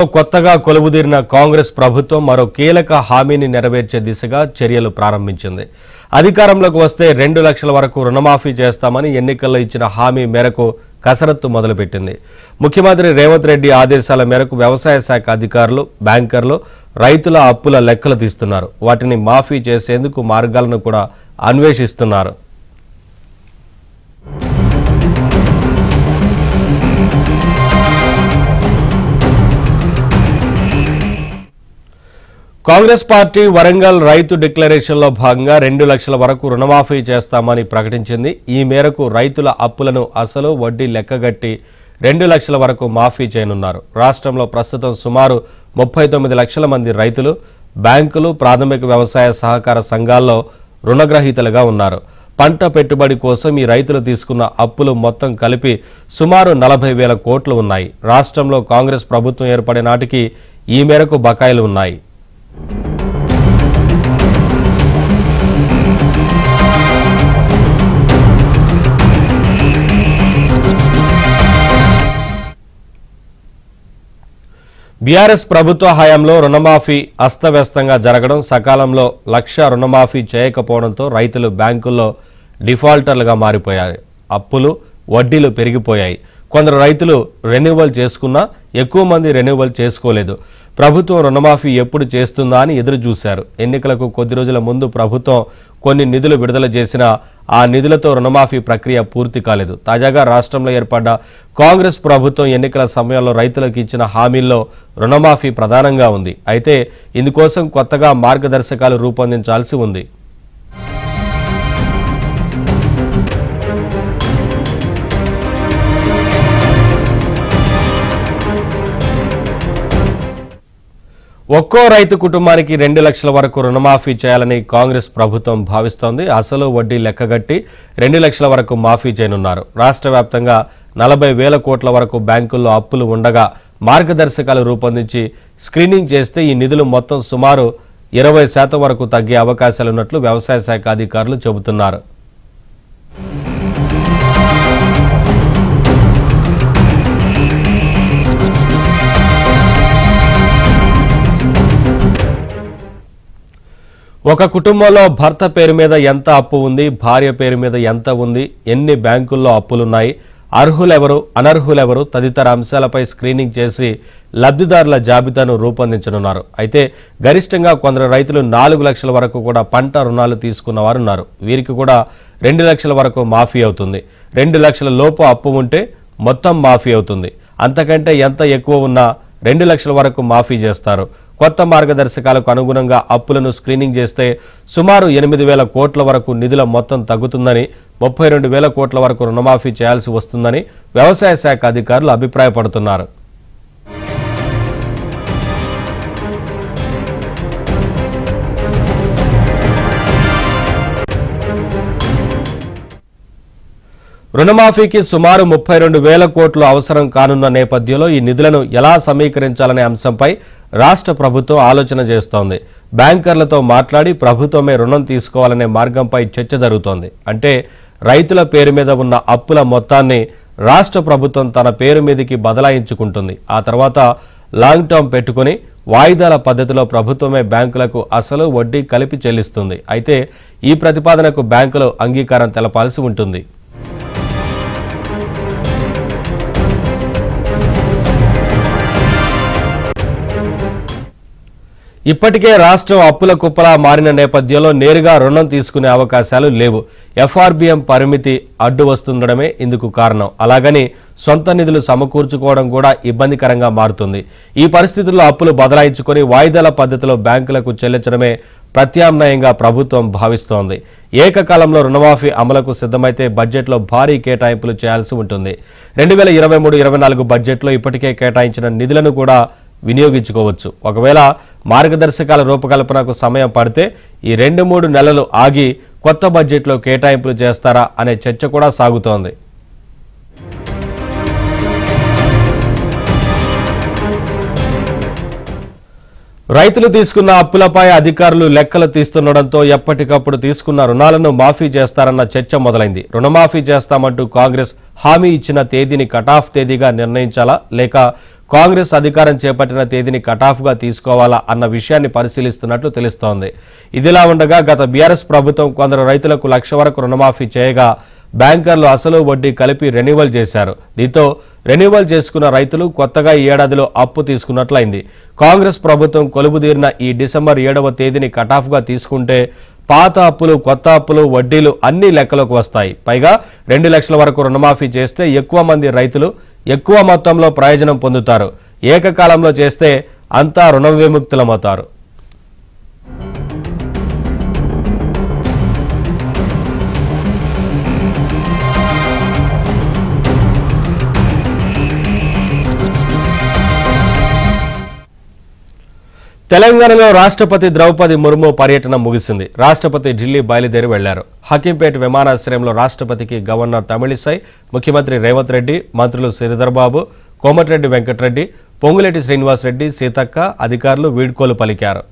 కొత్తగా కొలువుదీరిన కాంగ్రెస్ ప్రభుత్వం మరో కీలక హామీని నెరవేర్చే దిశగా చర్యలు ప్రారంభించింది. అధికారంలోకి వస్తే 2 లక్షల వరకు రుణమాఫీ చేస్తామని ఎన్నికల్లో ఇచ్చిన హామీ మేరకు కసరత్తు మొదలుపెట్టింది. ముఖ్యమంత్రి రేవంత్ రెడ్డి ఆదేశాల మేరకు వ్యవసాయ శాఖ అధికారులు, బ్యాంకర్లు రైతుల అప్పుల లెక్కలు తీస్తున్నారు. వాటిని మాఫీ చేసేందుకు మార్గాలను కూడా అన్వేషిస్తున్నారు. కాంగ్రెస్ పార్టీ వరంగల్ రైతు డిక్లరేషన్లో భాగంగా 2 లక్షల వరకు రుణమాఫీ చేస్తామని ప్రకటించింది. ఈ మేరకు రైతుల అప్పులను అసలు వడ్డీ లెక్కగట్టి 2 లక్షల వరకు మాఫీ చేయనున్నారు. రాష్ట్రంలో ప్రస్తుతం సుమారు 39 లక్షల మంది రైతులు బ్యాంకులు, ప్రాథమిక వ్యవసాయ సహకార సంఘాల్లో రుణగ్రహీతలుగా ఉన్నారు. పంట పెట్టుబడి కోసం ఈ రైతులు తీసుకున్న అప్పులు మొత్తం కలిపి సుమారు 40,000 కోట్లు ఉన్నాయి. రాష్ట్రంలో కాంగ్రెస్ ప్రభుత్వం ఏర్పడే నాటికి ఈ మేరకు బకాయిలు ఉన్నాయి. బీఆర్ఎస్ ప్రభుత్వ హయాంలో రుణమాఫీ అస్తవ్యస్తంగా జరగడం, సకాలంలో 1,00,000 రుణమాఫీ చేయకపోవడంతో రైతులు బ్యాంకుల్లో డిఫాల్టర్లుగా మారిపోయారు. అప్పులు, వడ్డీలు పెరిగిపోయాయి. కొందరు రైతులు రెన్యువల్ చేసుకున్నా ఎక్కువ మంది రెన్యువల్ చేసుకోలేదు. ప్రభుత్వం రుణమాఫీ ఎప్పుడు చేస్తుందా అని ఎదురు చూశారు. ఎన్నికలకు కొద్ది రోజుల ముందు ప్రభుత్వం కొన్ని నిధులు విడుదల చేసినా ఆ నిధులతో రుణమాఫీ ప్రక్రియ పూర్తి కాలేదు. తాజాగా రాష్ట్రంలో ఏర్పడ్డ కాంగ్రెస్ ప్రభుత్వం ఎన్నికల సమయంలో రైతులకు ఇచ్చిన హామీల్లో రుణమాఫీ ప్రధానంగా ఉంది. అయితే ఇందుకోసం కొత్తగా మార్గదర్శకాలు రూపొందించాల్సి ఉంది. ఒక్కో రైతు కుటుంబానికి 2 లక్షల వరకు రుణమాఫీ చేయాలని కాంగ్రెస్ ప్రభుత్వం భావిస్తోంది. అసలు వడ్డీ లెక్కగట్టి 2 లక్షల వరకు మాఫీ చేయనున్నారు. రాష్ట్ర వ్యాప్తంగా 40,000 కోట్ల వరకు బ్యాంకుల్లో అప్పులు ఉండగా మార్గదర్శకాలు రూపొందించి స్క్రీనింగ్ చేస్తే ఈ నిధులు మొత్తం సుమారు 20% వరకు తగ్గే అవకాశాలున్నట్లు వ్యవసాయ శాఖ అధికారులు చెబుతున్నారు. ఒక కుటుంబంలో భర్త పేరు మీద ఎంత అప్పు ఉంది, భార్య పేరు మీద ఎంత ఉంది, ఎన్ని బ్యాంకుల్లో అప్పులున్నాయి, అర్హులెవరు, అనర్హులెవరు తదితర అంశాలపై స్క్రీనింగ్ చేసి లబ్ధిదారుల జాబితాను రూపొందించనున్నారు. అయితే గరిష్టంగా కొందరు రైతులు 4 లక్షల వరకు కూడా పంట రుణాలు తీసుకున్న వారున్నారు. వీరికి కూడా 2 లక్షల వరకు మాఫీ అవుతుంది. 2 లక్షల లోపు అప్పు ఉంటే మొత్తం మాఫీ అవుతుంది. అంతకంటే ఎంత ఎక్కువ ఉన్నా 2 లక్షల వరకు మాఫీ చేస్తారు. కొత్త మార్గదర్శకాలకు అనుగుణంగా అప్పులను స్క్రీనింగ్ చేస్తే సుమారు 8,000 కోట్ల వరకు నిధుల మొత్తం తగ్గుతుందని, 32,000 కోట్ల వరకు రుణమాఫీ చేయాల్సి వస్తుందని వ్యవసాయ శాఖ అధికారులు అభిప్రాయపడుతున్నారు. రుణమాఫీకి సుమారు 32,000 కోట్లు అవసరం కానున్న నేపథ్యంలో ఈ నిధులను ఎలా సమీకరించాలనే అంశంపై రాష్ట్ర ప్రభుత్వం ఆలోచన చేస్తోంది. బ్యాంకర్లతో మాట్లాడి ప్రభుత్వమే రుణం తీసుకోవాలనే మార్గంపై చర్చ జరుగుతోంది. అంటే రైతుల పేరు మీద ఉన్న అప్పుల మొత్తాన్ని రాష్ట్ర ప్రభుత్వం తన పేరు మీదకి బదలాయించుకుంటుంది. ఆ తర్వాత లాంగ్ టర్మ్ పెట్టుకుని వాయిదాల పద్ధతిలో ప్రభుత్వమే బ్యాంకులకు అసలు వడ్డీ కలిపి చెల్లిస్తుంది. అయితే ఈ ప్రతిపాదనకు బ్యాంకులు అంగీకారం తెలపాల్సి ఉంటుంది. ఇప్పటికే రాష్ట్రం అప్పుల కుప్పలా మారిన నేపథ్యంలో నేరుగా రుణం తీసుకునే అవకాశాలు లేవు. ఎఫ్ఆర్బిఎం పరిమితి అడ్డు వస్తుండడమే ఇందుకు కారణం. అలాగని సొంత నిధులు సమకూర్చుకోవడం కూడా ఇబ్బందికరంగా మారుతుంది. ఈ పరిస్థితుల్లో అప్పులు బదలాయించుకొని వాయిదాల పద్ధతిలో బ్యాంకులకు చెల్లించడమే ప్రత్యామ్నాయంగా ప్రభుత్వం భావిస్తోంది. ఏకకాలంలో రుణమాఫీ అమలుకు సిద్ధమైతే బడ్జెట్లో భారీ కేటాయింపులు చేయాల్సి ఉంటుంది. 2023-24 బడ్జెట్లో ఇప్పటికే కేటాయించిన నిధులను కూడా వినియోగించుకోవచ్చు. ఒకవేళ మార్గదర్శకాల రూపకల్పనకు సమయం పడితే ఈ 2-3 నెలలు ఆగి కొత్త బడ్జెట్లో కేటాయింపులు చేస్తారా అనే చర్చ కూడా సాగుతోంది. రైతులు తీసుకున్న అప్పులపై అధికారులు లెక్కలు తీస్తుండడంతో ఎప్పటికప్పుడు తీసుకున్న రుణాలను మాఫీ చేస్తారన్న చర్చ మొదలైంది. రుణమాఫీ చేస్తామంటూ కాంగ్రెస్ హామీ ఇచ్చిన తేదీని కటాఫ్ తేదీగా నిర్ణయించాలా లేక కాంగ్రెస్ అధికారం చేపట్టిన తేదీని కటాఫ్గా తీసుకోవాలా అన్న విషయాన్ని పరిశీలిస్తున్నట్లు తెలుస్తోంది. ఇదిలా ఉండగా గత బీఆర్ఎస్ ప్రభుత్వం కొందరు రైతులకు 1,00,000 వరకు రుణమాఫీ చేయగా బ్యాంకర్లు అసలు వడ్డీ కలిపి రెన్యువల్ చేశారు. దీంతో రెన్యువల్ చేసుకున్న రైతులు కొత్తగా ఈ ఏడాదిలో అప్పు తీసుకున్నట్లయింది. కాంగ్రెస్ ప్రభుత్వం కొలువుదీరిన ఈ డిసెంబర్ 7వ తేదీని కటాఫ్గా తీసుకుంటే పాత అప్పులు, కొత్త అప్పులు, వడ్డీలు అన్ని లెక్కలోకి వస్తాయి. పైగా 2 లక్షల వరకు రుణమాఫీ చేస్తే ఎక్కువ మంది రైతులు ఎక్కువ మొత్తంలో ప్రయోజనం పొందుతారు. ఏకకాలంలో చేస్తే అంతా రుణ విముక్తులమవుతారు. తెలంగాణలో రాష్ట్రపతి ద్రౌపది ముర్ము పర్యటన ముగిసింది. రాష్ట్రపతి ఢిల్లీ బయలుదేరి వెళ్లారు. హకీంపేట విమానాశ్రయంలో రాష్ట్రపతికి గవర్నర్ తమిళిసై, ముఖ్యమంత్రి రేవంత్ రెడ్డి, మంత్రులు శ్రీధర్ బాబు, కోమటిరెడ్డి వెంకటరెడ్డి, పొంగులేటి శ్రీనివాసరెడ్డి, సీతక్క, అధికారులు వీడ్కోలు పలికారు.